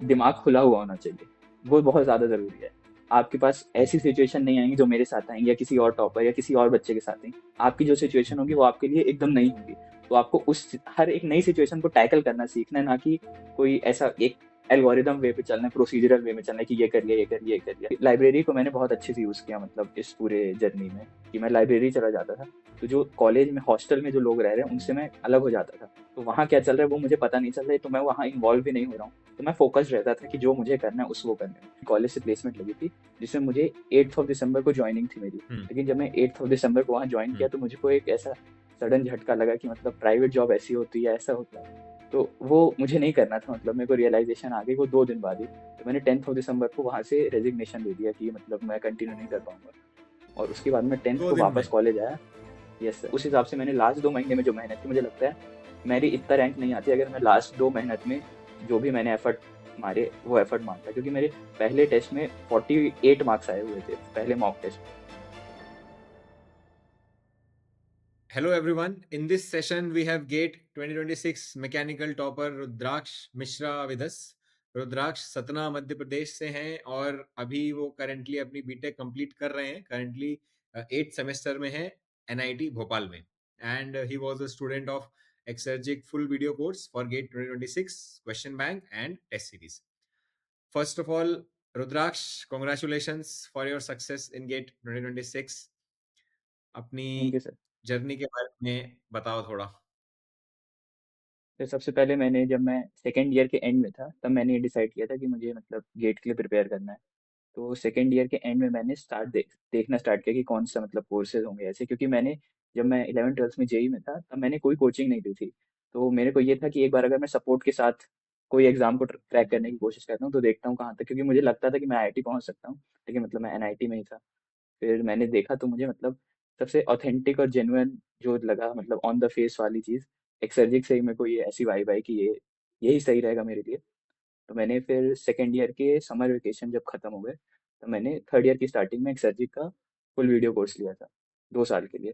दिमाग खुला हुआ होना चाहिए, वो बहुत ज़्यादा ज़रूरी है। आपके पास ऐसी सिचुएशन नहीं आएँगी जो मेरे साथ आएँगी या किसी और टॉपर या किसी और बच्चे के साथ आएँगी। आपकी जो सिचुएशन होगी वो आपके लिए एकदम नई होगी। तो आपको उस हर एक नई सिचुएशन को टैकल करना सीखना है, ना कि कोई ऐसा एक एल्गोरिदम वे पे चलना है, प्रोसीजरल वे में चलना है कि ये कर लिया, ये कर लिया, ये कर लिया। लाइब्रेरी को मैंने बहुत अच्छे से यूज़ किया मतलब इस पूरे जर्नी में, कि मैं लाइब्रेरी चला जाता था। तो जो कॉलेज में हॉस्टल में जो लोग रह रहे हैं उनसे मैं अलग हो जाता था। तो वहाँ क्या चल रहा है वो मुझे पता नहीं चल रहा है, तो मैं वहाँ इन्वॉल्व भी नहीं हो रहा हूँ। तो मैं फ़ोकस्ड रहता था कि जो मुझे करना है उस वो करने में। कॉलेज से प्लेसमेंट लगी थी, जिसमें मुझे 8th ऑफ दिसंबर को जॉइनिंग थी मेरी। हुँ, लेकिन जब मैं 8th ऑफ दिसंबर को वहाँ जॉइन हुँ। किया तो मुझको एक ऐसा सडन झटका लगा कि मतलब प्राइवेट जॉब ऐसी होती है, ऐसा होता है। तो वो मुझे नहीं करना था, मतलब मेरे को रियलाइज़ेशन आ गई वो 2 दिन बाद ही। तो मैंने 10th ऑफ दिसंबर को वहाँ से रेज़िग्नेशन दे दिया कि मतलब मैं कंटिन्यू नहीं कर पाऊँगा। और उसके बाद मैं 10th 2 को दिन वापस में? कॉलेज आया। यस सर, उस हिसाब से मैंने लास्ट 2 महीने में जो मेहनत की, मुझे लगता है मेरी इतना रैंक नहीं आती अगर मैं लास्ट 2 मेहनत में जो भी मैंने एफर्ट मारे, वो एफर्ट मारता। क्योंकि मेरे पहले टेस्ट में 48 मार्क्स आए हुए थे, पहले मॉक टेस्ट में। Hello everyone. In this session, we have GATE 2026 mechanical topper Rudraksh Mishra with us. Rudraksh Satna Madhya Pradesh से हैं और अभी वो करंटली अपनी बीटेक कंप्लीट कर रहे हैं. करंटली 8th सेमेस्टर में है एनआईटी भोपाल में. And he was a student of एक्सर्जिक full video course for GATE 2026 question bank and test series. First of all, Rudraksh, congratulations for your success in GATE 2026. अपनी thank you sir. Journey के बारे में बताओ थोड़ा। तो सबसे पहले मैंने, जब मैं सेकंड ईयर के एंड में था, तब मैंने ये डिसाइड किया था कि मुझे मतलब गेट के लिए प्रिपेयर करना है। तो सेकंड ईयर के एंड में मैंने देखना स्टार्ट किया कि कौन सा मतलब कोर्सेज होंगे ऐसे, क्योंकि मैंने जब मैं 11th 12th में जेई में था तब मैंने कोई कोचिंग नहीं ली थी। तो मेरे को ये था कि एक बार अगर मैं सपोर्ट के साथ कोई एग्जाम को क्रैक करने की कोशिश करता हूँ तो देखता हूँ कहाँ तक, क्योंकि मुझे लगता था कि मैं आईआईटी पहुंच सकता हूँ, लेकिन मतलब मैं एनआईटी में ही था। फिर मैंने देखा तो मुझे मतलब सबसे ऑथेंटिक और जेन्युइन जो लगा, मतलब ऑन द फेस वाली चीज़, एक्सर्जिक से ही मेरे को ये ऐसी वाइब आई कि ये यही सही रहेगा मेरे लिए। तो मैंने फिर सेकेंड ईयर के समर वेकेशन जब खत्म हो गए, तो मैंने थर्ड ईयर की स्टार्टिंग में एक्सर्जिक का फुल वीडियो कोर्स लिया था, 2 साल के लिए।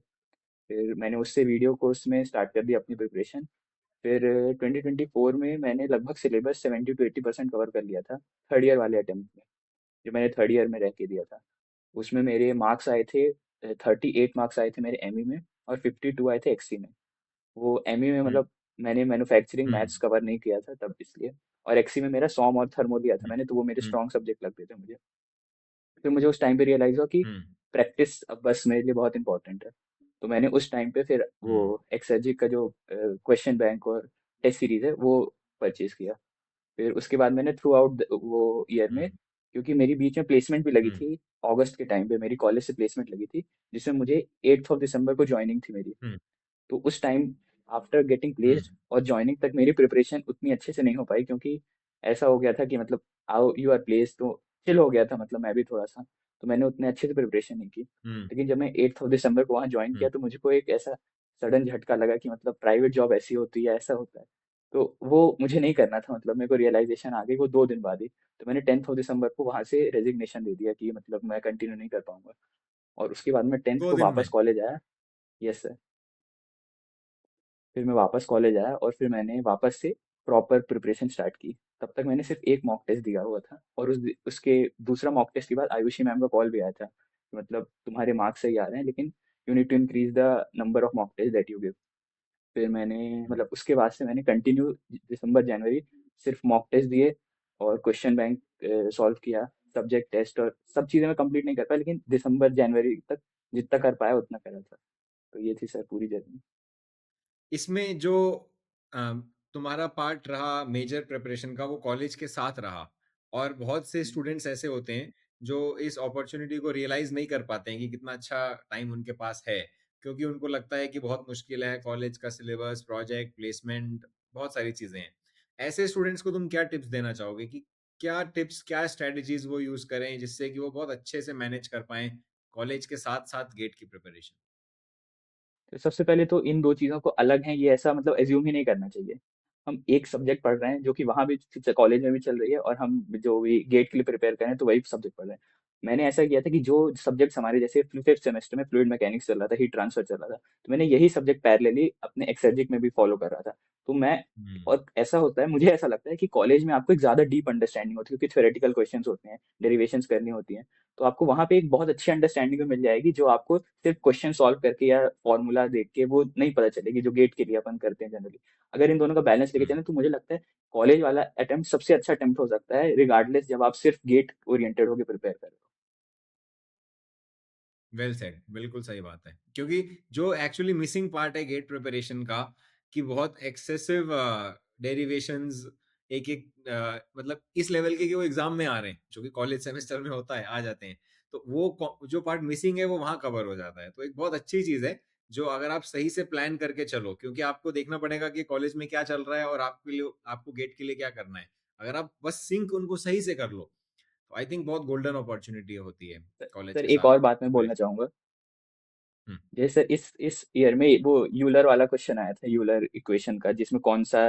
फिर मैंने उससे वीडियो कोर्स में स्टार्ट कर दी अपनी प्रिपरेशन। फिर 2024 में मैंने लगभग सिलेबस 70 to 80% कवर कर लिया था, थर्ड ईयर वाले अटेम्प्ट में, जो मैंने थर्ड ईयर में रह के दिया था। उसमें मेरे मार्क्स आए थे, 38 मार्क्स आए थे मेरे एमई में, और 52 आए थे एक्सई में। वो एमई में हुँ, मतलब मैंने मैन्युफैक्चरिंग हुँ, मैथ्स कवर नहीं किया था तब, इसलिए। और एक्सई में मेरा सॉम और थर्मो लिया था हुँ, मैंने, तो वो मेरे हुँ, स्ट्रॉन्ग सब्जेक्ट लगते थे मुझे। फिर मुझे उस टाइम पे रियलाइज़ हुआ कि हुँ, प्रैक्टिस अब बस मेरे लिए बहुत इंपॉर्टेंट है। तो मैंने उस टाइम पे फिर वो हुँ, एक्सर्जी का जो क्वेश्चन बैंक और टेस्ट सीरीज़ है वो परचेज़ किया। फिर उसके बाद मैंने थ्रू आउट वो ईयर हुँ, में, क्योंकि मेरी बीच में प्लेसमेंट भी लगी हुँ, थी, अगस्त के टाइम पे मेरी कॉलेज से प्लेसमेंट लगी थी, जिसमें मुझे 8th ऑफ दिसंबर को जॉइनिंग थी मेरी। हुँ, तो उस टाइम आफ्टर गेटिंग हुँ, प्लेस्ड और जॉइनिंग तक मेरी प्रिपरेशन उतनी अच्छे से नहीं हो पाई, क्योंकि ऐसा हो गया था कि मतलब आओ यू आर प्लेस्ड, तो चिल हो गया था मतलब मैं भी थोड़ा सा। तो मैंने उतने अच्छे से प्रिपरेशन नहीं की। हुँ, लेकिन जब मैं 8th ऑफ दिसंबर को वहाँ ज्वाइन हुँ। किया तो मुझको एक ऐसा सडन झटका लगा कि मतलब प्राइवेट जॉब ऐसी होती है, ऐसा होता है। तो वो मुझे नहीं करना था, मतलब मेरे को रियलाइजेशन आ गई वो 2 दिन बाद ही। तो मैंने 10th ऑफ दिसंबर को वहाँ से रेजिग्नेशन दे दिया कि मतलब मैं कंटिन्यू नहीं कर पाऊंगा। और उसके बाद मैं 10th 2 को दिन वापस में? कॉलेज आया। Yes sir. फिर मैं वापस कॉलेज आया और फिर मैंने वापस से प्रॉपर प्रिपरेशन स्टार्ट की। तब तक मैंने सिर्फ एक मॉक टेस्ट दिया हुआ था, और उसके दूसरा मॉक टेस्ट के बाद आयुषी मैम का कॉल भी आया था कि मतलब तुम्हारे मार्क्स सही आ रहे हैं, लेकिन you need to increase the number of mock test that you give. फिर मैंने हुँ। मतलब उसके बाद से मैंने कंटिन्यू दिसंबर जनवरी सिर्फ मॉक टेस्ट दिए और क्वेश्चन बैंक सॉल्व किया। सब्जेक्ट टेस्ट और सब चीज़ें मैं कंप्लीट नहीं कर पाया, लेकिन दिसंबर जनवरी तक जितना कर पाया उतना करा था। तो ये थी सर पूरी जर्नी। इसमें जो अ, तुम्हारा पार्ट रहा मेजर प्रिपरेशन का वो कॉलेज के साथ रहा और बहुत से स्टूडेंट्स ऐसे होते हैं जो इस अपॉर्चुनिटी को रियलाइज नहीं कर पाते हैं कि कितना अच्छा टाइम उनके पास है क्योंकि उनको लगता है कि बहुत मुश्किल है कॉलेज का सिलेबस प्रोजेक्ट प्लेसमेंट बहुत सारी चीजें हैं ऐसे स्टूडेंट्स को तुम क्या टिप्स देना चाहोगे कि क्या टिप्स क्या स्ट्रेटजीज वो यूज करें जिससे कि वो बहुत अच्छे से मैनेज कर पाएं कॉलेज के साथ साथ गेट की प्रिपरेशन। तो सबसे पहले तो इन 2 चीज़ों को अलग है ये ऐसा मतलब एज़्यूम ही नहीं करना चाहिए। हम एक सब्जेक्ट पढ़ रहे हैं जो कि वहाँ भी कॉलेज में भी चल रही है, और हम जो भी गेट के लिए प्रिपेयर कर रहे हैं तो वही सब्जेक्ट पढ़ रहे हैं। मैंने ऐसा किया था कि जो सब्जेक्ट्स हमारे जैसे फिफ्थ सेमेस्टर में फ्लूइड मैकेनिक्स चल रहा था, हीट ट्रांसफर चल रहा था, तो मैंने यही सब्जेक्ट पैरेलली अपने एक्सर्जिक में भी फॉलो कर रहा था। तो मैं हम्म। और ऐसा होता है, मुझे ऐसा लगता है कि कॉलेज में आपको एक ज़्यादा डीप अंडरस्टैंडिंग होती है, क्योंकि थ्योरेटिकल क्वेश्चंस होते हैं, डेरिवेशंस करनी होती हैं, तो आपको वहाँ पे एक बहुत अच्छी अंडरस्टैंडिंग मिल जाएगी, जो आपको सिर्फ क्वेश्चन सॉल्व करके या फॉर्मूला देख के वो नहीं पता चलेगी, जो गेट के लिए अपन करते हैं जनरली। अगर इन दोनों का बैलेंस लेके हम्म। चलें तो मुझे लगता है कॉलेज वाला अटेम्प्ट सबसे अच्छा अटेम्प्ट हो सकता है, रिगार्डलेस जब आप सिर्फ गेट ओरिएंटेड होकर प्रिपेयर कर रहे वेल सेड, बिल्कुल सही बात है, क्योंकि जो एक्चुअली मिसिंग पार्ट है गेट प्रिपरेशन का, कि बहुत एक्सेसिव डेरिवेशंस एक एक मतलब इस लेवल के कि वो एग्जाम में आ रहे हैं, जो कि कॉलेज सेमेस्टर में होता है, आ जाते हैं, तो वो जो पार्ट मिसिंग है वो वहां कवर हो जाता है। तो एक बहुत अच्छी चीज है, जो अगर आप सही से प्लान करके चलो, क्योंकि आपको देखना पड़ेगा कि कॉलेज में क्या चल रहा है और आपके लिए, आपको गेट के लिए क्या करना है। अगर आप बस सिंक उनको सही से कर लो, तो आई थिंक बहुत गोल्डन अपॉर्चुनिटी होती है हो। कॉलेज सर के एक साथ और बात मैं में। बोलना चाहूंगा। हम्म। जैसे इस ईयर में वो यूलर वाला क्वेश्चन आया था, यूलर इक्वेशन का, जिसमें कौन सा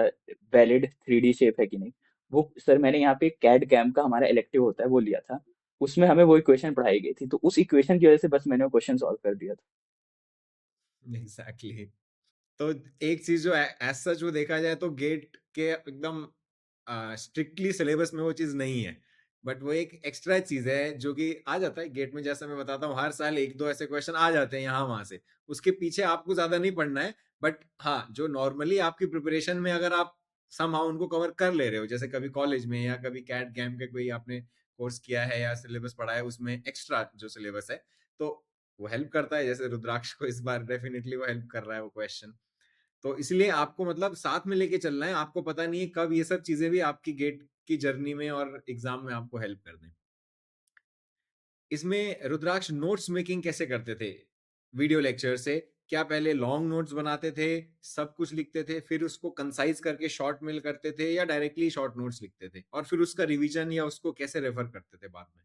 वैलिड 3D शेप है कि नहीं। वो सर मैंने यहाँ पे कैड कैम का हमारा इलेक्टिव होता है वो लिया था, उसमें हमें वो इक्वेशन पढ़ाई गई थी, तो उस इक्वेशन की वजह से बस मैंने वो क्वेश्चन सॉल्व कर दिया था। एग्जैक्टली। तो एक चीज जो एज सच वो देखा जाए तो गेट के एकदम स्ट्रिक्टली सिलेबस में वो चीज नहीं है, बट वो एक एक्स्ट्रा चीज है जो कि आ जाता है गेट में। जैसा मैं बताता हूँ, हर साल एक दो ऐसे क्वेश्चन आ जाते हैं यहाँ वहां से, उसके पीछे आपको ज्यादा नहीं पढ़ना है। बट हाँ, जो नॉर्मली आपकी प्रिपरेशन में अगर आप समहाउ उनको कवर कर ले रहे हो, जैसे कभी कॉलेज में या कभी कैट गैम के कोई आपने कोर्स किया है या सिलेबस पढ़ा है, उसमें एक्स्ट्रा जो सिलेबस है, तो वो हेल्प करता है। जैसे रुद्राक्ष को इस बार डेफिनेटली वो हेल्प कर रहा है वो क्वेश्चन। तो इसलिए आपको मतलब साथ में लेके चलना है, आपको पता नहीं है कब ये सब चीजें भी आपकी गेट की जर्नी में और एग्जाम में आपको हेल्प कर दें। इसमें रुद्राक्ष नोट्स मेकिंग कैसे करते थे वीडियो लेक्चर से? क्या पहले लॉन्ग नोट्स बनाते थे, सब कुछ लिखते थे, फिर उसको कंसाइज करके शॉर्ट मेल करते थे, या डायरेक्टली शॉर्ट नोट्स लिखते थे और फिर उसका रिवीजन या उसको कैसे रेफर करते थे बाद में?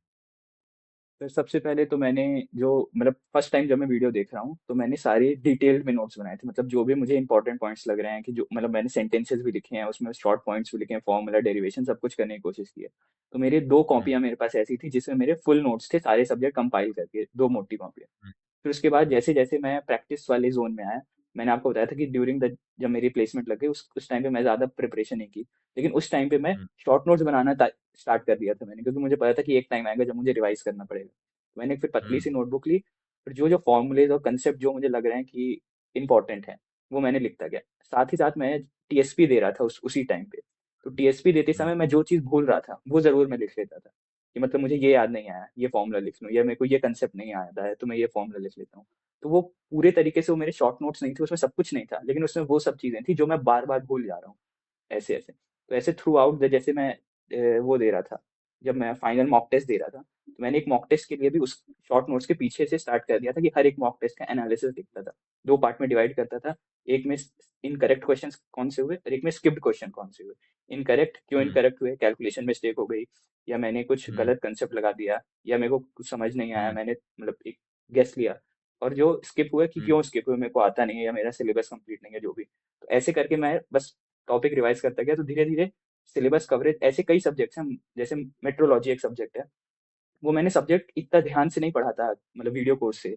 तो सबसे पहले तो मैंने जो मतलब फर्स्ट टाइम जब मैं वीडियो देख रहा हूँ, तो मैंने सारे डिटेल्ड में नोट्स बनाए थे, मतलब जो भी मुझे इंपॉर्टेंट पॉइंट्स लग रहे हैं, कि जो मतलब मैंने सेंटेंसेस भी लिखे हैं उसमें, शॉर्ट पॉइंट्स भी लिखे हैं, फॉर्मूला डेरिवेशन सब कुछ करने की कोशिश की है। तो मेरे दो हम्म। कॉपियां मेरे पास ऐसी थी जिसमें मेरे फुल नोट्स थे, सारे सब्जेक्ट कंपाइल करके, दो मोटी कॉपियां। हम्म। फिर उसके बाद जैसे जैसे मैं प्रैक्टिस वाले जोन में आया, मैंने आपको बताया था कि ड्यूरिंग द जब मेरी प्लेसमेंट लग गई, उस टाइम पे मैं ज़्यादा प्रिपरेशन नहीं की, लेकिन उस टाइम पे मैं हम्म। शॉर्ट नोट्स बनाना स्टार्ट कर दिया था मैंने, क्योंकि मुझे पता था कि एक टाइम आएगा जब मुझे रिवाइज करना पड़ेगा। तो मैंने फिर पतली हम्म। सी नोटबुक ली, फिर जो जो फॉर्मूलेज और कंसेप्ट जो मुझे लग रहे हैं कि इंपॉर्टेंट है, वो मैंने लिखता गया। साथ ही साथ मैं टीएसपी दे रहा था उसी टाइम पे, तो टीएसपी देते हम्म। समय मैं जो चीज़ भूल रहा था वो ज़रूर मैं लिख लेता था, कि मतलब मुझे ये याद नहीं आया, ये फॉर्मूला लिख लूँ, या मेरे को ये कंसेप्ट नहीं आता है तो मैं ये फॉर्मूला लिख लेता हूँ। तो वो पूरे तरीके से वो मेरे शॉर्ट नोट्स नहीं थे, उसमें सब कुछ नहीं था, लेकिन उसमें वो सब चीज़ें थी जो मैं बार-बार भूल जा रहा हूँ, ऐसे-ऐसे। तो ऐसे थ्रू आउट द जैसे मैं वो दे रहा था, जब मैं फाइनल मॉक टेस्ट दे रहा था, तो मैंने एक मॉक टेस्ट के लिए भी उस शॉर्ट नोट्स के पीछे से स्टार्ट कर दिया था, कि हर एक मॉक टेस्ट का एनालिसिस लिखता था। 2 पार्ट में डिवाइड करता था, एक में इनकरेक्ट क्वेश्चंस कौन से हुए और एक में स्किप्ड क्वेश्चन कौन से हुए। इनकरेक्ट क्यों हम्म। इनकरेक्ट हुए, कैलकुलेशन मिस्टेक हो गई, या मैंने कुछ हम्म। गलत कंसेप्ट लगा दिया, या मेरे को कुछ समझ नहीं आया, हम्म। मैंने मतलब एक गेस लिया। और जो स्किप हुए कि हम्म। क्यों स्किप हुए, मेरे को आता नहीं है या मेरा सिलेबस कंप्लीट नहीं है, जो भी। तो ऐसे करके मैं बस टॉपिक रिवाइज करता गया, तो धीरे धीरे सिलेबस कवरेज, ऐसे कई सब्जेक्ट्स हैं, जैसे मेट्रोलॉजी एक सब्जेक्ट है, वो मैंने सब्जेक्ट इतना ध्यान से नहीं पढ़ा था, मतलब वीडियो कोर्स से।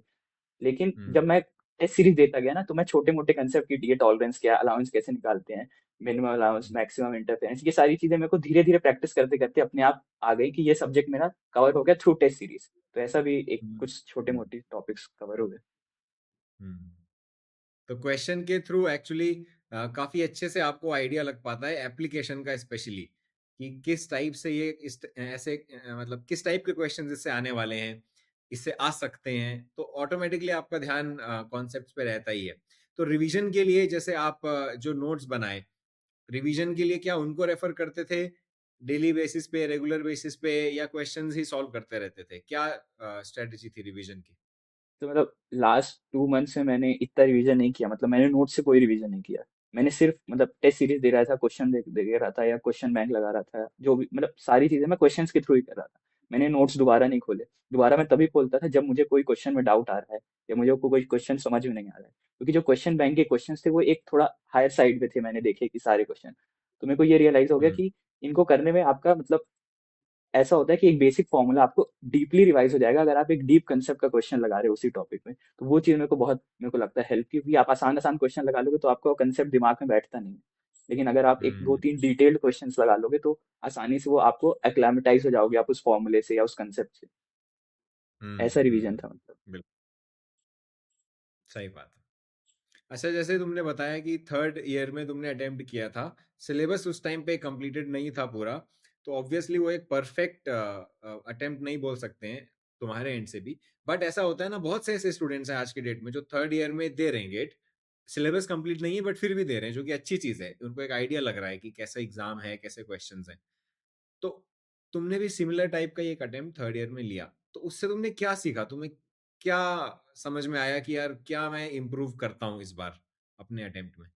लेकिन हम्म। जब मैं टेस्ट सीरीज देता गया ना, तो मैं छोटे मोटे कंसेप्ट की, ये टॉलरेंस क्या, अलाउंस कैसे निकालते हैं, मिनिमम अलाउंस, मैक्सिमम इंटरफेरेंस, ये सारी चीजें मेरे को धीरे धीरे प्रैक्टिस करते करते अपने आप आ गई, कि ये सब्जेक्ट मेरा कवर हो गया थ्रू टेस्ट सीरीज। तो ऐसा भी एक हम्म। कुछ छोटे हम्म। मोटे टॉपिक्स कवर हो गए। हम्म। तो क्वेश्चन के थ्रू एक्चुअली काफी अच्छे से आपको आइडिया लग पाता है एप्लीकेशन का, स्पेशली कि किस टाइप से ये ऐसे मतलब किस टाइप के क्वेश्चंस इससे आने वाले हैं, इससे आ सकते हैं, तो ऑटोमेटिकली आपका ध्यान कॉन्सेप्ट्स पे रहता ही है। तो रिवीजन के लिए जैसे आप जो नोट्स बनाए, रिवीजन के लिए क्या उनको रेफर करते थे डेली बेसिस पे, रेगुलर बेसिस पे, या क्वेश्चंस ही सॉल्व करते रहते थे? क्या स्ट्रेटजी थी रिवीजन की? तो मतलब लास्ट 2 मंथ्स में मैंने इतना रिवीजन नहीं किया, मतलब मैंने नोट से कोई रिवीजन नहीं किया। मैंने सिर्फ मतलब टेस्ट सीरीज दे रहा था, क्वेश्चन दे रहा था, या क्वेश्चन बैंक लगा रहा था, जो भी मतलब सारी चीजें मैं क्वेश्चंस के थ्रू ही कर रहा था। मैंने नोट्स दोबारा नहीं खोले। दोबारा मैं तभी खोलता था जब मुझे कोई क्वेश्चन में डाउट आ रहा है, या मुझे कोई क्वेश्चन समझ में नहीं आ रहा है, क्योंकि जो क्वेश्चन बैंक के क्वेश्चन थे वो एक थोड़ा हायर साइड पे थे, मैंने देखे कि सारे क्वेश्चन। तो मेरे को ये रियलाइज हो गया हम्म। कि इनको करने में आपका मतलब ऐसा होता है कि एक बेसिक फॉर्मूला आपको डीपली रिवाइज हो जाएगा अगर आप एक डीप कंसेप्ट का क्वेश्चन लगा रहे हो उसी टॉपिक में। तो वो चीज़ मेरे को लगता है हेल्प, क्योंकि आप आसान आसान क्वेश्चन लगा लोगे तो आपका कंसेप्ट दिमाग में बैठता नहीं है। लेकिन अगर आप एक दो हुँ, तीन डिटेल्ड क्वेश्चंस लगा लोगे तो आसानी से वो आपको एक्लामेटाइज हो जाओगे आप उस फॉर्मूले से या उस कंसेप्ट से। हुँ, ऐसा रिवीजन हुँ, था मतलब। बिल्कुल, सही बात है। अच्छा, जैसे तुमने बताया कि थर्ड ईयर में तुमने अटेम्प्ट किया था, सिलेबस उस टाइम पे कंप्लीटेड नहीं था पूरा, तो ऑब्वियसली वो एक परफेक्ट अटेम्प्ट नहीं बोल सकते हैं तुम्हारे एंड से भी। बट ऐसा होता है ना, बहुत से ऐसे स्टूडेंट्स हैं आज के डेट में जो थर्ड ईयर में दे रहे हैं गेट, सिलेबस कंप्लीट नहीं है बट फिर भी दे रहे हैं, जो कि अच्छी चीज़ है। उनको एक आइडिया लग रहा है कि कैसा एग्जाम है, कैसे क्वेश्चंस हैं। तो तुमने भी सिमिलर टाइप का एक अटेम्प्ट थर्ड ईयर में लिया, तो उससे तुमने क्या सीखा? तुम्हें क्या समझ में आया कि यार क्या मैं इम्प्रूव करता हूँ इस बार अपने अटेम्प्ट में?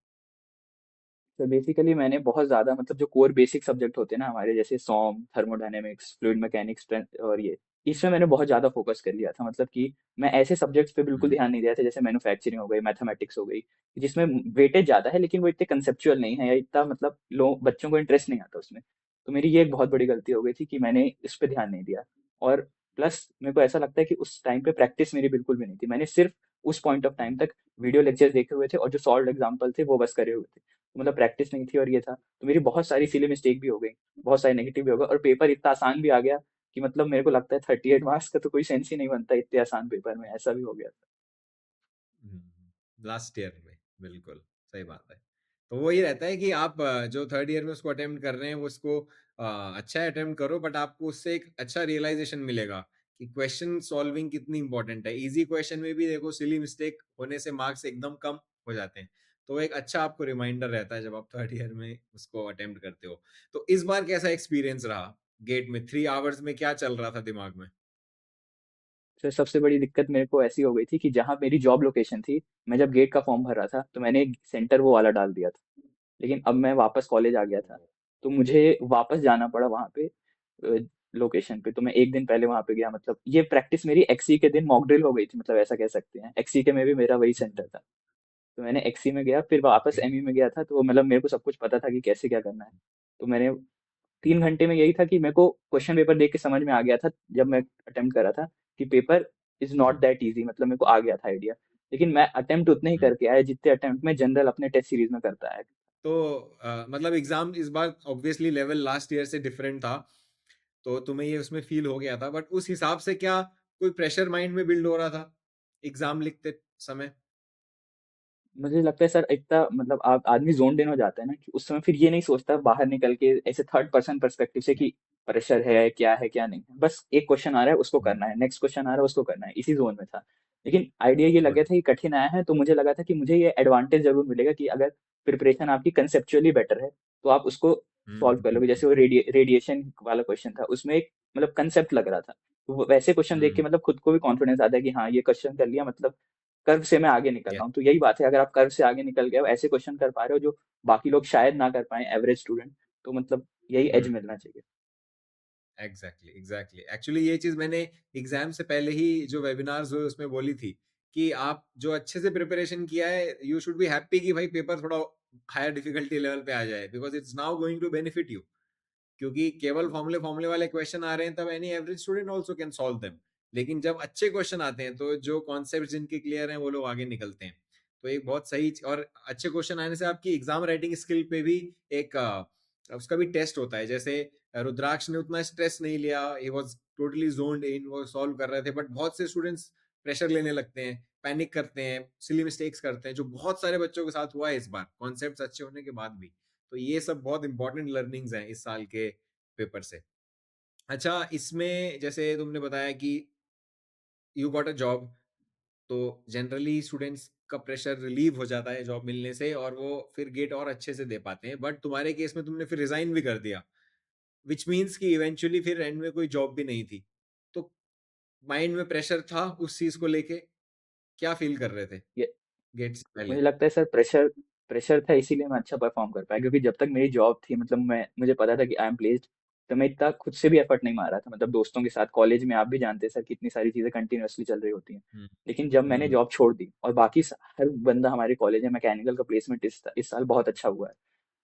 तो बेसिकली मैंने बहुत ज़्यादा मतलब जो कोर बेसिक सब्जेक्ट होते हैं ना हमारे, जैसे सॉम, थर्मोडायनेमिक्स, फ्लूइड मैकेनिक्स और ये, इसमें मैंने बहुत ज़्यादा फोकस कर लिया था। मतलब कि मैं ऐसे सब्जेक्ट्स पे बिल्कुल हम्म, ध्यान नहीं दिया था जैसे मैन्युफैक्चरिंग हो गई, मैथमेटिक्स हो गई, जिसमें वेटेज ज़्यादा है लेकिन वो इतने कंसेप्चुअल नहीं है या इतना मतलब लोग बच्चों को इंटरेस्ट नहीं आता उसमें। तो मेरी ये एक बहुत बड़ी गलती हो गई थी कि मैंने इस पे ध्यान नहीं दिया। और प्लस मेरे को ऐसा लगता है कि उस टाइम पे प्रैक्टिस मेरी बिल्कुल भी नहीं थी। मैंने सिर्फ उस पॉइंट ऑफ टाइम तक वीडियो लेक्चर्स देखे हुए थे और जो सॉल्व एग्जाम्पल थे वो बस करे हुए थे। तो मतलब प्रैक्टिस नहीं थी और ये था, तो मेरी बहुत सारी सिली मिस्टेक भी हो गई, बहुत सारे नेगेटिव भी हो गए और पेपर इतना आसान भी आ गया कि मतलब मेरे को लगता है 38 मार्क्स का तो कोई सेंस ही नहीं बनता इतने आसान पेपर में, ऐसा भी हो गया था। लास्ट ईयर में, बिल्कुल सही बात है। तो वो ये रहता है कि आप जो थर्ड ईयर में उसको अटेम्प्ट कर रहे हैं वो उसको अच्छा अटेम्प्ट करो, बट आपको उससे एक अच्छा रियलाइजेशन मिलेगा कि क्वेश्चन सॉल्विंग कितनी इंपॉर्टेंट है। इजी क्वेश्चन में भी देखो सिली मिस्टेक होने से मार्क्स एकदम कम हो जाते हैं। तो वो एक अच्छा आपको रिमाइंडर रहता है जब आप थर्ड ईयर में उसको अटेम्प्ट करते हो। तो इस बार कैसा एक्सपीरियंस रहा गेट में? 3 आवर्स में क्या चल रहा था दिमाग में? फिर सबसे बड़ी दिक्कत मेरे को ऐसी हो गई थी कि जहाँ मेरी जॉब लोकेशन थी, मैं जब गेट का फॉर्म भर रहा था तो मैंने सेंटर वो वाला डाल दिया था। लेकिन अब मैं वापस कॉलेज आ गया था, तो मुझे वापस जाना पड़ा वहाँ पे लोकेशन पे। तो मैं एक दिन पहले वहाँ पे गया, मतलब ये प्रैक्टिस मेरी एक्सी के दिन मॉक ड्रिल हो गई थी, मतलब ऐसा कह सकते हैं। एक्सी के में भी मेरा वही सेंटर था, तो मैंने एक्सी में गया, फिर वापस ओके। एमई में गया था। तो मतलब मेरे को सब कुछ पता था कि कैसे क्या करना है। तो मैंने 3 घंटे में यही था कि मेरे को क्वेश्चन पेपर देख के समझ में आ गया था जब मैं अटेम्प्ट कर रहा था कि paper is not that easy, मतलब मेरे को आ गया था आइडिया। लेकिन मैं अटेम्प्ट उतने ही करके आया जितने अटेम्प्ट में जनरल अपने टेस्ट सीरीज में करता है। तो मतलब एग्जाम इस बार ऑब्वियसली लेवल लास्ट ईयर से डिफरेंट था, तो तुम्हें ये उसमें फील हो गया था, बट उस हिसाब से क्या कोई प्रेशर माइंड में बिल्ड हो रहा था एग्जाम लिखते समय? मुझे लगता है सर इतना मतलब आप आदमी जोन इन हो जाता है ना कि उस समय फिर ये नहीं सोचता बाहर निकल के ऐसे थर्ड पर्सन पर्सपेक्टिव से कि प्रेशर है क्या नहीं है। बस एक क्वेश्चन आ रहा है उसको करना है, नेक्स्ट क्वेश्चन आ रहा है उसको करना है, इसी जोन में था। लेकिन आइडिया ये लग गया गुड। था कि कठिन आया है, तो मुझे लगा था कि मुझे ये एडवांटेज जरूर मिलेगा कि अगर प्रिपरेशन आपकी कंसेप्चुअली बेटर है तो आप उसको सॉल्व कर लोगे। जैसे वो रेडिएशन वाला क्वेश्चन था, उसमें एक मतलब कंसेप्ट लग रहा था, तो वैसे क्वेश्चन देख के मतलब खुद को भी कॉन्फिडेंस आता है कि हाँ ये क्वेश्चन कर लिया, मतलब कर्व से मैं आगे निकल रहा हूँ। तो यही बात है, अगर आप कर्व से आगे निकल गए हो, ऐसे क्वेश्चन कर पा रहे हो जो बाकी लोग शायद ना कर पाए एवरेज स्टूडेंट, तो मतलब यही एज मिलना चाहिए। एग्जैक्टली एग्जैक्टली, एक्चुअली ये चीज मैंने एग्जाम से पहले ही जो वेबिनार्स हुए उसमें बोली थी कि आप जो अच्छे से प्रिपरेशन किया है, यू शुड बी हैप्पी कि भाई पेपर थोड़ा हायर डिफिकल्टी लेवल पे आ जाए, because it's now going to benefit you. क्योंकि केवल फॉर्मूले फॉर्मूले वाले क्वेश्चन आ रहे हैं तब any average student also can solve them. लेकिन जब अच्छे क्वेश्चन आते हैं तो जो कॉन्सेप्ट जिनके क्लियर हैं वो लोग आगे निकलते हैं। तो एक बहुत सही और अच्छे क्वेश्चन आने से आपकी एग्जाम राइटिंग स्किल पे भी एक उसका भी टेस्ट होता है। जैसे रुद्राक्ष ने उतना स्ट्रेस नहीं लिया, ही वाज टोटली जोन्ड इन, वो सॉल्व कर रहे थे। बट बहुत से स्टूडेंट्स प्रेशर लेने लगते हैं, पैनिक करते हैं, सिली मिस्टेक्स करते हैं, जो बहुत सारे बच्चों के साथ हुआ है इस बार कॉन्सेप्ट्स अच्छे होने के बाद भी। तो ये सब बहुत इंपॉर्टेंट लर्निंग्स हैं इस साल के पेपर से। अच्छा, इसमें जैसे तुमने बताया कि यू गॉट अ जॉब, तो जनरली स्टूडेंट्स का प्रेशर रिलीव हो जाता है जॉब मिलने से और वो फिर गेट और अच्छे से दे पाते हैं। बट तुम्हारे केस में तुमने फिर रिजाइन भी कर दिया, विच मीन्स कि इवेंचुअली फिर एंड में कोई जॉब भी नहीं थी। तो माइंड में प्रेशर था उस चीज को लेके? क्या फील कर रहे थे ये गेट से पहले? मुझे लगता है सर प्रेशर प्रेशर था, इसीलिए मैं अच्छा परफॉर्म कर पाया, क्योंकि जब तक मेरी जॉब थी मतलब मैं मुझे पता था कि आई एम प्लेस्ड, तो मैं इतना खुद से भी एफर्ट नहीं मार रहा था। मतलब दोस्तों के साथ कॉलेज में आप भी जानते हैं सर कितनी सारी चीजें कंटिन्यूअसली चल रही होती हैं। हम्म, लेकिन जब मैंने हम्म, जॉब छोड़ दी और बाकी हर बंदा हमारे कॉलेज में मैकेनिकल का प्लेसमेंट इस साल बहुत अच्छा हुआ है,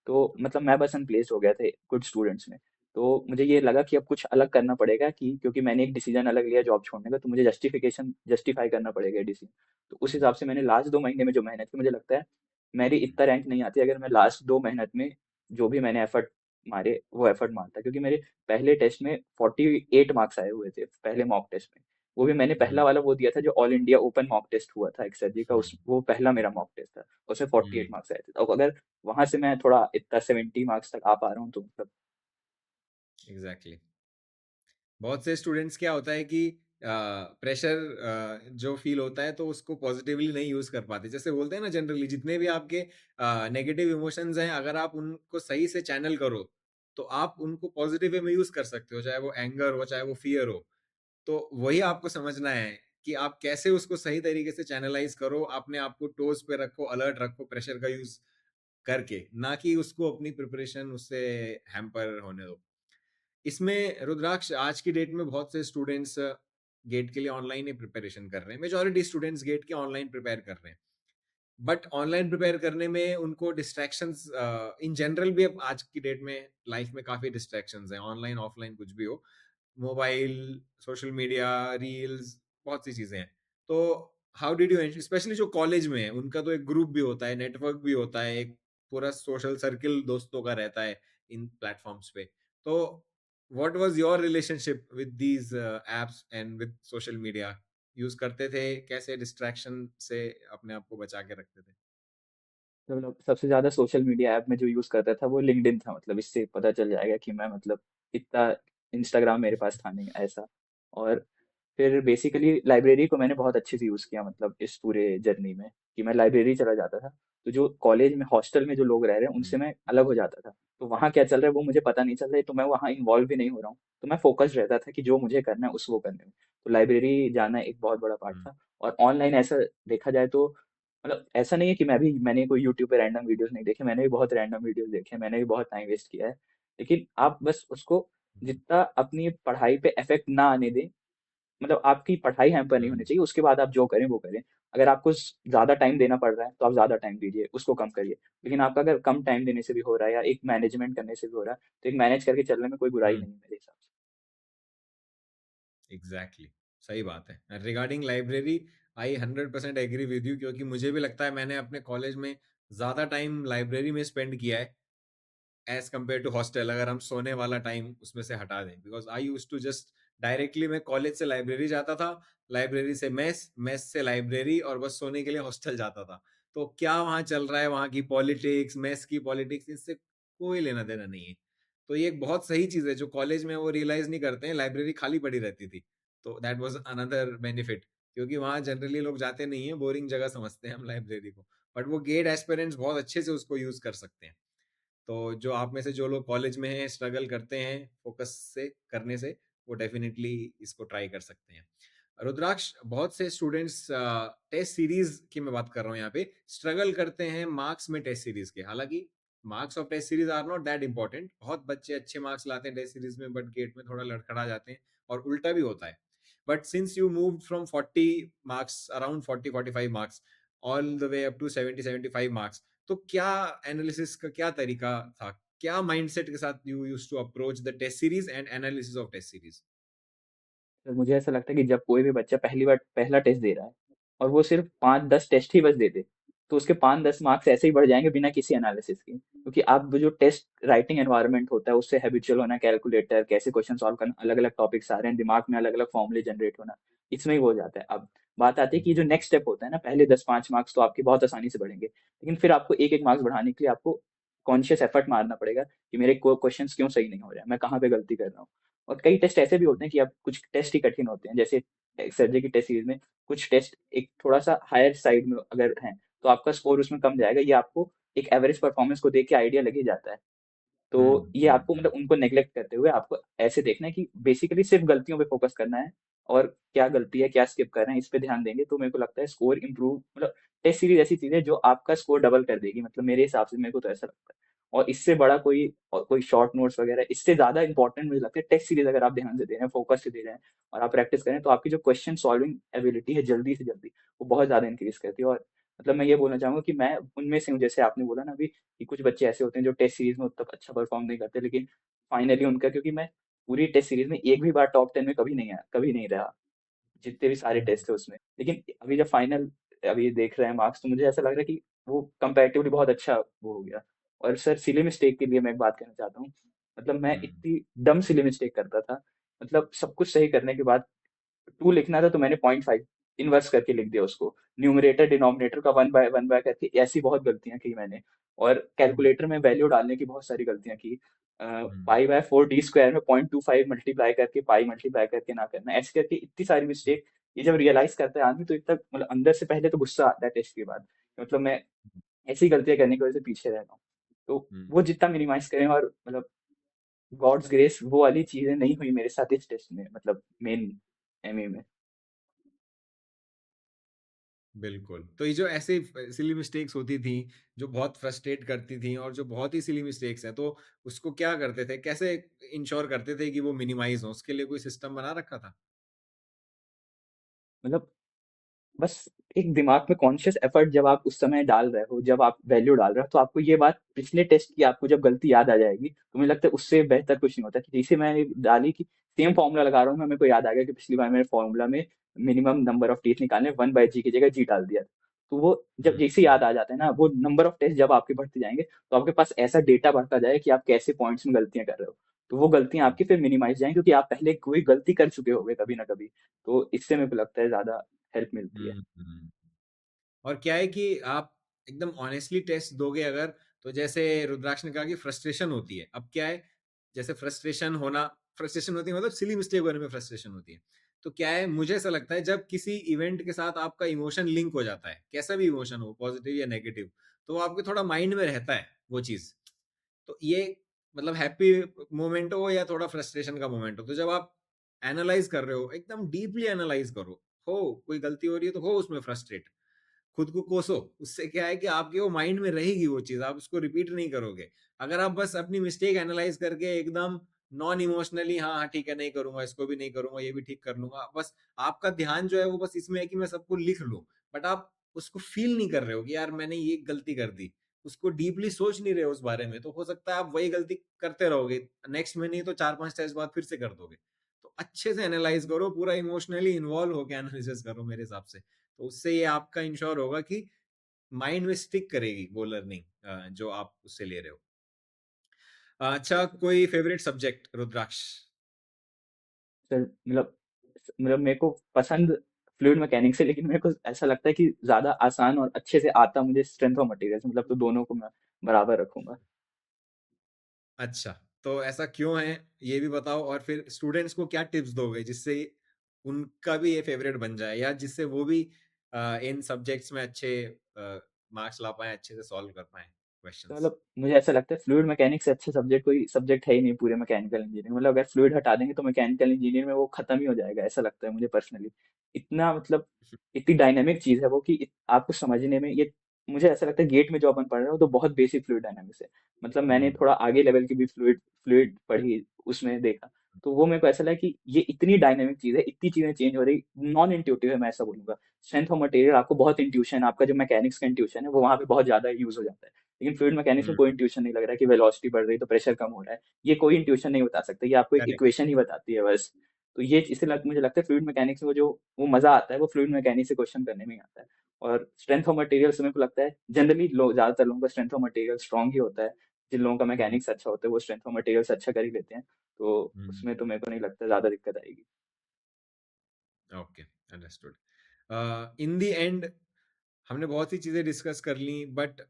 तो मतलब मैं बस अनप्लेस्ड हो गया था कुछ स्टूडेंट्स में। तो मुझे ये लगा कि अब कुछ अलग करना पड़ेगा, कि क्योंकि मैंने एक डिसीजन अलग लिया जॉब छोड़ने का, तो मुझे जस्टिफाई करना पड़ेगा डिसीजन। तो उस हिसाब से मैंने लास्ट 2 महीने में जो मेहनत की, मुझे लगता है मेरी इतना रैंक नहीं आती अगर मैं लास्ट 2 मेहनत में जो भी मैंने एफर्ट मारे वो एफर्ट मारता, क्योंकि मेरे पहले टेस्ट में 48 मार्क्स आए हुए थे पहले मॉक टेस्ट में। वो भी मैंने हुँ, पहला वाला वो दिया था जो all India open mock test हुआ था एक सर जी का, हुँ, उस वो पहला मेरा मॉक टेस्ट था, उसमें फोर्टी हुँ, एट मार्क्स आए थे। तो अगर वहां से मैं थोड़ा इतना 70 मार्क्स तक आ पा रहा हूँ तो मतलब। एग्ज़ैक्टली। बहुत से स्टूडेंट्स क्या होता है कि प्रेशर जो फील होता है तो उसको पॉजिटिवली नहीं यूज कर पाते। जैसे बोलते हैं ना, जनरली जितने भी आपके नेगेटिव इमोशंस हैं, अगर आप उनको सही से चैनल करो तो आप उनको पॉजिटिव वे में यूज कर सकते हो, चाहे वो एंगर हो चाहे वो फियर हो। तो वही आपको समझना है कि आप कैसे उसको सही तरीके से चैनलाइज करो, अपने आप को टोज पे रखो, अलर्ट रखो प्रेशर का यूज करके, ना कि उसको अपनी प्रिपरेशन उससे हैम्पर होने दो। इसमें रुद्राक्ष, आज की डेट में बहुत से स्टूडेंट्स गेट के लिए ऑनलाइन ही प्रिपरेशन कर रहे हैं। मेजॉरिटी स्टूडेंट्स गेट के ऑनलाइन प्रिपेयर कर रहे हैं। बट ऑनलाइन प्रिपेयर करने में उनको डिस्ट्रैक्शंस, इन जनरल भी अब आज की डेट में लाइफ में काफी डिस्ट्रैक्शंस हैं, ऑनलाइन ऑफलाइन कुछ भी हो। मोबाइल, सोशल मीडिया, रील्स, बहुत सी चीजें हैं। तो हाउ डिड यू, स्पेशली जो कॉलेज में है उनका तो एक ग्रुप भी होता है, नेटवर्क भी होता है, एक पूरा सोशल सर्किल दोस्तों का रहता है इन प्लेटफॉर्म्स पे। तो what was your relationship with these apps and with social media? Use करते थे? कैसे डिस्ट्रैक्शन से अपने आप को बचा के रखते थे? तो मतलब सबसे ज्यादा सोशल मीडिया ऐप में जो यूज करता था वो लिंक्डइन था, मतलब इससे पता चल जाएगा कि मैं मतलब इतना, इंस्टाग्राम मेरे पास था नहीं ऐसा। और फिर बेसिकली लाइब्रेरी को मैंने बहुत अच्छे से यूज़ किया, मतलब इस पूरे जर्नी में, कि मैं लाइब्रेरी चला जाता था। तो जो कॉलेज में हॉस्टल में जो लोग रह रहे हैं उनसे हम्म, मैं अलग हो जाता था। तो वहाँ क्या चल रहा है वो मुझे पता नहीं चल रहा है, तो मैं वहाँ इन्वॉल्व भी नहीं हो रहा हूँ। तो मैं फोकस्ड रहता था कि जो मुझे करना है उस वो करने में। तो लाइब्रेरी जाना एक बहुत बड़ा पार्ट हम्म, था। और ऑनलाइन ऐसा देखा जाए तो मतलब ऐसा नहीं है कि मैंने कोई यूट्यूब पे रैंडम वीडियोस नहीं देखे, मैंने भी बहुत रैंडम वीडियोस देखे, मैंने भी बहुत टाइम वेस्ट किया है। लेकिन आप बस उसको जितना अपनी पढ़ाई पे इफेक्ट ना आने दें, मतलब आपकी पढ़ाई हैम्पर नहीं होनी हम्म, चाहिए, उसके बाद आप जो करें वो करें। अगर आपको ज़्यादा टाइम देना पड़ रहा है तो आप ज़्यादा टाइम दीजिए, उसको कम करिए। लेकिन आपका अगर कम टाइम देने से भी हो रहा है या एक मैनेजमेंट करने से भी हो रहा है, तो एक मैनेज करके चलने में कोई बुराई हम्म, नहीं है मेरे हिसाब से। एग्जैक्टली, सही बात है। Regarding library, I 100% agree with you, क्योंकि मुझे भी लगता है मैंने अपने कॉलेज में ज्यादा टाइम लाइब्रेरी में स्पेंड किया है एज कम्पेयर टू हॉस्टल, अगर हम सोने वाला टाइम उसमें से हटा दें। Because I use to just directly, मैं कॉलेज से लाइब्रेरी जाता था, लाइब्रेरी से मेस, मेस से लाइब्रेरी, और बस सोने के लिए हॉस्टल जाता था। तो क्या वहाँ चल रहा है, वहाँ की पॉलिटिक्स, मेस की पॉलिटिक्स, इससे कोई लेना देना नहीं है। तो ये एक बहुत सही चीज है जो कॉलेज में वो रियलाइज नहीं करते हैं, लाइब्रेरी खाली पड़ी रहती थी। तो दैट वाज अनदर बेनिफिट, क्योंकि वहाँ जनरली लोग जाते नहीं है, बोरिंग जगह समझते हैं हम लाइब्रेरी को। बट वो गेट एस्पिरेंट्स बहुत अच्छे से उसको यूज कर सकते हैं। तो जो आप में से जो लोग कॉलेज में हैं, स्ट्रगल करते हैं फोकस से करने से, वो डेफिनेटली इसको ट्राई कर सकते हैं। रुद्राक्ष, बहुत से स्टूडेंट्स, टेस्ट सीरीज की मैं बात कर रहा हूँ यहाँ पे, स्ट्रगल करते हैं मार्क्स में टेस्ट सीरीज के। हालांकि marks of test series are not that important, बहुत बच्चे अच्छे मार्क्स लाते हैं टेस्ट सीरीज में, बट गेट में थोड़ा लड़खड़ा जाते हैं, और उल्टा भी होता है। But since you move from 40 marks, around 40-45 marks, all the way up to 70-75 marks, तो क्या एनालिसिस का क्या तरीका था? क्या माइंडसेट के साथ you used to approach the test series and analysis of test series? तो मुझे ऐसा लगता है कि जब कोई भी बच्चा पहली बार पहला टेस्ट दे रहा है और वो सिर्फ 5-10 टेस्ट ही बस दे दे, तो उसके 5-10 मार्क्स ऐसे ही बढ़ जाएंगे बिना किसी एनालिसिस के, क्योंकि आप जो टेस्ट राइटिंग एनवायरनमेंट होता है उससे हैबिचुअल होना, कैलकुलेटर कैसे क्वेश्चन सॉल्व करना, अलग अलग टॉपिक्स आ रहे हैं दिमाग में, अलग अलग फॉर्मूले जनरेट होना, इसमें ही वो हो जाता है। अब बात आती है कि जो नेक्स्ट स्टेप होता है ना, पहले 10-5 मार्क्स तो आपके बहुत आसानी से बढ़ेंगे, लेकिन फिर आपको एक एक मार्क्स बढ़ाने के लिए आपको कॉन्शियस एफर्ट मारना पड़ेगा कि मेरे क्वेश्चंस क्यों सही नहीं हो रहे हैं, मैं कहाँ पे गलती कर रहा हूँ। और कई टेस्ट ऐसे भी होते हैं कि अब कुछ टेस्ट ही कठिन होते हैं, जैसे सर्जरी की टेस्ट सीरीज में कुछ टेस्ट एक थोड़ा सा हायर साइड में अगर हैं तो आपका स्कोर उसमें कम जाएगा, ये आपको एक एवरेज परफॉर्मेंस को देख के आइडिया लग ही जाता है। तो हम्म, ये आपको मतलब उनको नेग्लेक्ट करते हुए आपको ऐसे देखना है कि बेसिकली सिर्फ गलतियों पे फोकस करना है, और क्या गलती है क्या स्किप कर रहे हैं इस पे ध्यान देंगे तो मेरे को लगता है स्कोर इंप्रूव, मतलब टेस्ट सीरीज ऐसी चीज है जो आपका स्कोर डबल कर देगी, मतलब मेरे हिसाब से मेरे को तो ऐसा लगता है। और इससे बड़ा कोई और कोई शॉर्ट नोट्स वगैरह इससे ज्यादा इंपॉर्टेंट मुझे लगता है टेस्ट सीरीज, अगर आप ध्यान से दे रहे हैं फोकस से दे रहे हैं और आप प्रैक्टिस करें तो आपकी जो क्वेश्चन सॉल्विंग एबिलिटी है जल्दी से जल्दी वो बहुत ज्यादा इंक्रीज करती है। और मतलब मैं ये बोलना चाहूंगा कि मैं उनमें से हूँ, जैसे आपने बोला ना अभी कि कुछ बच्चे ऐसे होते हैं जो टेस्ट सीरीज में उतना अच्छा परफॉर्म नहीं करते, लेकिन फाइनली उनका, क्योंकि मैं पूरी टेस्ट सीरीज में एक भी बार टॉप 10 में कभी नहीं आया, कभी नहीं रहा, जितने भी सारे हम्म, टेस्ट थे उसमें। लेकिन अभी जब फाइनल अभी देख रहे हैं मार्क्स, तो मुझे ऐसा लग रहा है कि वो कंपैरेटिवली बहुत अच्छा वो हो गया। और सर सिली मिस्टेक के लिए मैं एक बात कहना चाहता हूँ। मतलब मैं हम्म, इतनी डम सिली मिस्टेक करता था। मतलब सब कुछ सही करने के बाद टू लिखना था तो मैंने 0.5 इन्वर्स करके लिख दिया उसको। न्यूमरेटर डिनोमिनेटर का वन बाय करके ऐसी बहुत गलतियां की मैंने। और हम्म, कैलकुलेटर में वैल्यू डालने की बहुत सारी गलतियां की। हम्म, पाई बाय 4 d स्क्वायर में 0.25 मल्टीप्लाई करके पाई मल्टीप्लाई करके ना करना, ऐसे करके इतनी सारी मिस्टेक। ये जब रियलाइज करता है आदमी तो इतना मतलब अंदर से पहले तो गुस्सा आता है टेस्ट के बाद। मतलब मैं ऐसी गलतियां करने की वजह से पीछे रह रहा हूँ। तो हम्म, वो जितना मिनिमाइज करें, और मतलब गॉड्स ग्रेस वो वाली चीजें नहीं हुई मेरे साथ इस टेस्ट में, मतलब मेन एमए में। बिल्कुल। तो ये जो ऐसे सिली मिस्टेक्स होती थी, जो बहुत फ्रस्ट्रेट करती थी और जो बहुत ही सिली मिस्टेक्स हैं, तो उसको क्या करते थे? कैसे इंश्योर करते थे कि वो मिनिमाइज़ हो? उसके लिए कोई सिस्टम बना रखा था? मतलब बस एक दिमाग में कॉन्शियस एफर्ट जब आप उस समय डाल रहे हो, जब आप वैल्यू डाल रहे हो, तो आपको ये बात पिछले टेस्ट की आपको जब गलती याद आ जाएगी, तो मुझे लगता है उससे बेहतर कुछ नहीं होता। कि जैसे मैंने डाली कि सेम फॉर्मूला लगा रहा हूँ मैं, मेरे को याद आ गया कि पिछली बार मैंने फॉर्मूला में मिनिमम नंबर ऑफ टेस्ट निकालने, 1/g की जगह जी डाल दिया। तो वो जब हुँ, जैसे याद आ जाता है ना, वो नंबर ऑफ टेस्ट जब आपके बढ़ते जाएंगे, तो आपके पास ऐसा डेटा बढ़ता जाएगा कि आप कैसे पॉइंट्स में गलतियां कर रहे हो। तो वो गलतियां हुँ, आपकी फिर मिनिमाइज जाएंगी, क्योंकि आप पहले कोई गलती कर चुके होगे कभी ना कभी। तो इससे मेरे को लगता है ज्यादा हेल्प मिलती है। हुँ, हुँ। और क्या है कि आप एकदम ऑनेस्टली टेस्ट दोगे अगर, तो जैसे रुद्राक्ष ने कहा कि फ्रस्ट्रेशन होती है। अब क्या है, जैसे फ्रस्ट्रेशन होती है मतलब सिली मिस्टेक होने में फ्रस्ट्रेशन होती है। तो क्या है, मुझे ऐसा लगता है जब किसी इवेंट के साथ आपका इमोशन लिंक हो जाता है, कैसा भी इमोशन हो, पॉजिटिव या नेगेटिव, तो वो आपके थोड़ा माइंड में रहता है वो चीज़। तो ये मतलब हैप्पी मोमेंट हो या थोड़ा फ्रस्ट्रेशन का मोमेंट हो, तो जब आप एनालाइज़ कर रहे हो, एकदम डीपली एनालाइज़ करो, कोई गलती हो रही है तो हो उसमें फ्रस्ट्रेट, खुद को कोसो। उससे क्या है कि आपके वो माइंड में रहेगी वो चीज़, आप उसको रिपीट नहीं करोगे। अगर आप बस अपनी मिस्टेक एनालाइज़ करके एकदम नॉन इमोशनली हाँ, हाँ, ठीक है नहीं करूँगा, इसको भी नहीं करूँगा, ये भी ठीक कर लूँगा। बस आपका ध्यान जो है वो बस इसमें है कि मैं सबको लिख लूँ। बट आप उसको फ़ील नहीं कर रहे हो कि यार मैंने ये गलती कर दी। उसको डीपली सोच नहीं रहे हो उस बारे में, तो हो सकता है आप वही गलती करते रहोगे। नेक्स्ट में नहीं तो 4-5 टेस्ट बाद फिर से कर दोगे। तो अच्छे से एनालाइज़ करो, पूरा इमोशनली इन्वॉल्व होके एनालिसिस करो मेरे हिसाब से। तो उससे ये आपका इंश्योर होगा कि माइंड में स्टिक करेगी वो लर्निंग जो आप उससे ले रहे हो। अच्छा, कोई फेवरेट सब्जेक्ट रुद्राक्ष? सर मतलब मेरे को पसंद फ्लूइड मैकेनिक्स है, लेकिन मेरे को ऐसा लगता है कि ज्यादा आसान और अच्छे से आता मुझे स्ट्रेंथ ऑफ मटेरियल्स, मतलब तो दोनों को मैं बराबर रखूंगा। अच्छा, तो ऐसा क्यों है ये भी बताओ, और फिर स्टूडेंट्स को क्या टिप्स दोगे जिससे उनका भी ये फेवरेट बन जाए, या जिससे वो भी इन सब्जेक्ट्स में अच्छे मार्क्स ला पाए, अच्छे से सॉल्व कर पाए तो क्वेश्चंस। मतलब मुझे ऐसा लगता है फ्लूइड मैकेनिक्स से अच्छा सब्जेक्ट कोई सब्जेक्ट है ही नहीं पूरे मैकेनिकल इंजीनियरिंग। मतलब अगर फ्लूइड हटा देंगे तो मैकेनिकल इंजीनियरिंग में वो खत्म ही हो जाएगा, ऐसा लगता है मुझे पर्सनली। इतना मतलब इतनी डायनेमिक चीज है वो कि आपको समझने में ये, मुझे ऐसा लगता है गेट में जो अपन पढ़ रहे हो तो बहुत बेसिक फ्लूइड डायनेमिक्स है। मतलब मैंने हम्म, थोड़ा आगे लेवल की भी फ्लूइड फ्लूइड पढ़ी, उसमें देखा। तो वो मेरे को ऐसा लगा कि ये इतनी डायनेमिक चीज है, इतनी चीजें चेंज हो रही, नॉन इंट्यूटिव है, मैं ऐसा बोलूंगा। स्ट्रेंथ ऑफ मटेरियल आपको बहुत इंट्यूशन, आपका जो मैकेनिक्स का इंट्यूशन है वो वहाँ पे बहुत ज्यादा यूज हो जाता है। लेकिन फ्लूइड मैकेनिक्स में हम्म, कोई इंट्यूशन नहीं लग रहा है कि वेलोसिटी बढ़ रही है तो प्रेशर कम हो रहा है। ये कोई इंट्यूशन नहीं बता सकता, ये आपको एक करेक्ट। इक्वेशन ही बताती है बस। तो ये मुझे लगता है फ्लूइड मैकेनिक्स में जो वो मजा आता है वो फ्लूइड मैकेनिक्स से क्वेश्चन करने में ही आता है। और स्ट्रेंथ ऑफ मटेरियल्स मेरे को लगता है जनरली लोग, ज्यादातर लोगों का स्ट्रेंथ ऑफ मटेरियल स्ट्रॉन्ग ही होता है। जिन लोगों का हम्म, मैकेनिक्स अच्छा होता है वो स्ट्रेंथ ऑफ मटेरियल्स अच्छा कर ही लेते हैं। तो हम्म, उसमें तो मेरे को नहीं लगता ज्यादा दिक्कत आएगी। Okay, understood. In the end हमने बहुत सी चीजें डिस्कस कर ली, but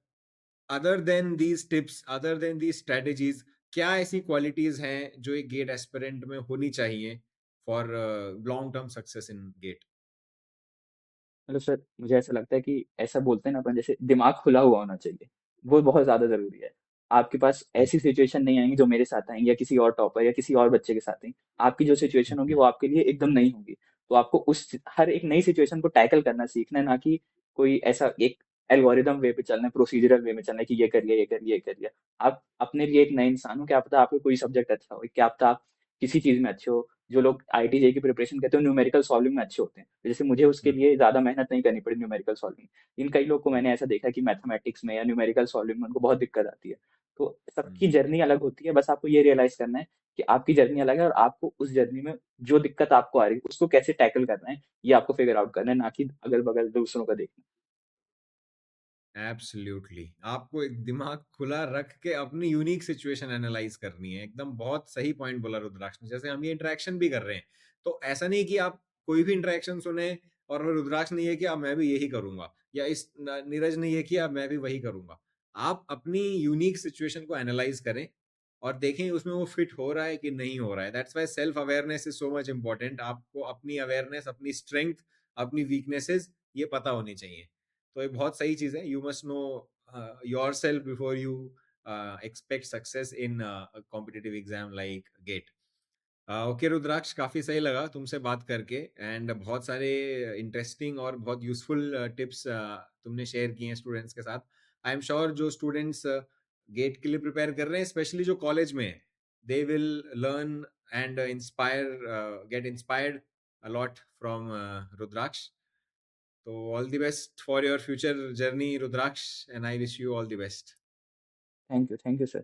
other than these tips, other than these strategies, क्या ऐसी क्वालिटीज हैं जो एक गेट एस्पिरेंट में होनी चाहिए for long term success in GATE? मतलब सर मुझे ऐसा लगता है कि ऐसा बोलते हैं ना अपन, जैसे दिमाग खुला हुआ होना चाहिए, वो बहुत ज्यादा जरूरी है। आपके पास ऐसी सिचुएशन नहीं आएंगी जो मेरे साथ आएंगी या किसी और टॉपर या किसी और बच्चे के साथ आएंगी। आपकी जो सिचुएशन होगी वो आपके लिए एकदम नई होगी। तो आपको उस हर एक नई सिचुएशन को टैकल करना सीखना है, ना कि कोई ऐसा एक एल्गोरिदम वे पे चलना है, प्रोसीजरल वे में चलना है कि ये कर लिया ये कर लिया ये कर लिया। आप अपने लिए एक नए इंसान हो, क्या पता आपको कोई सब्जेक्ट अच्छा हो, क्या पता आप किसी चीज में अच्छे हो। जो लोग आईटी जे की प्रिपरेशन करते हैं न्यूमेरिकल सॉल्विंग में अच्छे होते हैं, जैसे मुझे उसके लिए ज्यादा मेहनत नहीं करनी पड़ी न्यूमेरिकल सॉल्विंग। इन कई लोग को मैंने ऐसा देखा कि मैथमेटिक्स में या न्यूमेरिकल सॉल्विंग में उनको बहुत दिक्कत आती है। तो सबकी हम्म। जर्नी अलग होती है, बस आपको ये रियलाइज करना है कि आपकी जर्नी अलग है और आपको उस जर्नी में जो दिक्कत आपको आ रही है उसको कैसे टैकल करना है, ये आपको फिगर आउट करना है, ना कि अगल बगल दूसरों का देखना। एब्सोल्युटली, आपको एक दिमाग खुला रख के अपनी यूनिक सिचुएशन एनालाइज करनी है। एकदम बहुत सही पॉइंट बोला रुद्राक्ष ने। जैसे हम ये इंटरेक्शन भी कर रहे हैं, तो ऐसा नहीं कि आप कोई भी इंटरेक्शन सुने और रुद्राक्ष नहीं है कि अब मैं भी यही करूंगा, या इस नीरज नहीं है कि अब मैं भी वही करूंगा। आप अपनी यूनिक सिचुएशन को एनालाइज करें और देखें उसमें वो फिट हो रहा है कि नहीं हो रहा है। That's why self awareness is so much important. आपको अपनी अवेयरनेस, अपनी स्ट्रेंथ, अपनी वीकनेसेस ये पता होनी चाहिए। तो ये बहुत सही चीज है। You must know yourself before you expect success in competitive exam like GATE. Okay Rudraksh, काफी सही लगा तुमसे बात करके, एंड बहुत सारे इंटरेस्टिंग और बहुत यूजफुल टिप्स तुमने शेयर किए हैं स्टूडेंट्स के साथ। आई एम श्योर जो स्टूडेंट्स गेट के लिए प्रिपेयर कर रहे हैं, स्पेशली जो कॉलेज में है, they will learn and inspire, get inspired a lot from Rudraksh. So all the best for your future journey, Rudraksh, and I wish you all the best. Thank you sir.